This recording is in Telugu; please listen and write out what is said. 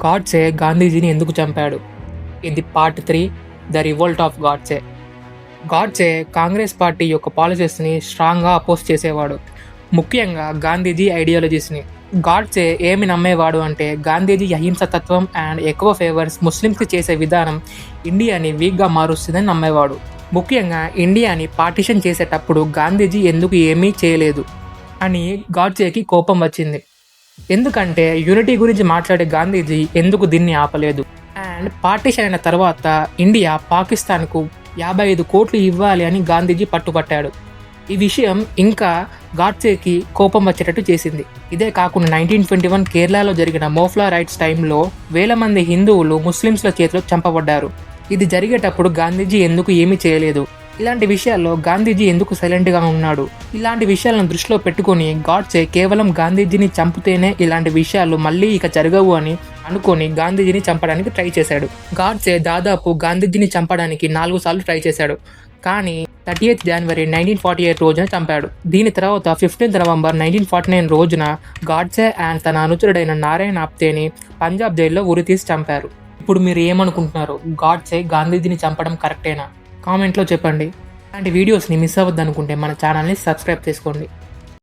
గాడ్సే గాంధీజీని ఎందుకు చంపాడు? ఇది part 3, the revolt of Godse. Godse Congress party యొక్క పాలసీస్ని స్ట్రాంగ్గా అపోజ్ చేసేవాడు, ముఖ్యంగా గాంధీజీ ఐడియాలజీస్ని. గాడ్సే ఏమి నమ్మేవాడు అంటే గాంధీజీ అహింసతత్వం అండ్ ఎక్కువ ఫేవర్స్ ముస్లిమ్స్కి చేసే విధానం ఇండియాని వీక్గా మారుస్తుందని నమ్మేవాడు. ముఖ్యంగా ఇండియాని పార్టిషన్ చేసేటప్పుడు గాంధీజీ ఎందుకు ఏమీ చేయలేదు అని గాడ్సేకి కోపం వచ్చింది. ఎందుకంటే యూనిటీ గురించి మాట్లాడే గాంధీజీ ఎందుకు దీన్ని ఆపలేదు? అండ్ పార్టిషన్ అయిన తర్వాత ఇండియా పాకిస్తాన్కు 55 కోట్లు ఇవ్వాలి అని గాంధీజీ పట్టుపట్టాడు. ఈ విషయం ఇంకా గాడ్సేకి కోపం వచ్చేటట్టు చేసింది. ఇదే కాకుండా 1921 కేరళలో జరిగిన మోఫ్లా రైట్స్ టైంలో వేల మంది హిందువులు ముస్లిమ్స్ల చేతిలో చంపబడ్డారు. ఇది జరిగేటప్పుడు గాంధీజీ ఎందుకు ఏమీ చేయలేదు? ఇలాంటి విషయాల్లో గాంధీజీ ఎందుకు సైలెంట్గా ఉన్నాడు? ఇలాంటి విషయాలను దృష్టిలో పెట్టుకొని గాడ్సే కేవలం గాంధీజీని చంపితేనే ఇలాంటి విషయాలు మళ్ళీ ఇక జరగవు అని అనుకొని గాంధీజీని చంపడానికి ట్రై చేశాడు. గాడ్సే దాదాపు గాంధీజీని చంపడానికి 4 సార్లు ట్రై చేశాడు, కానీ 30th జనవరి 1948 రోజున చంపాడు. దీని తర్వాత 15th నవంబర్ 1949 రోజున గాడ్సే అండ్ తన అనుచరుడైన నారాయణ్ ఆప్తేని పంజాబ్ జైల్లో ఉరితీసి చంపారు. ఇప్పుడు మీరు ఏమనుకుంటున్నారు? గాడ్సే గాంధీజీని చంపడం కరెక్టేనా? కామెంట్లో చెప్పండి. ఇలాంటి వీడియోస్ని మిస్ అవ్వద్దు అనుకుంటే మన ఛానల్ని సబ్స్క్రైబ్ చేసుకోండి.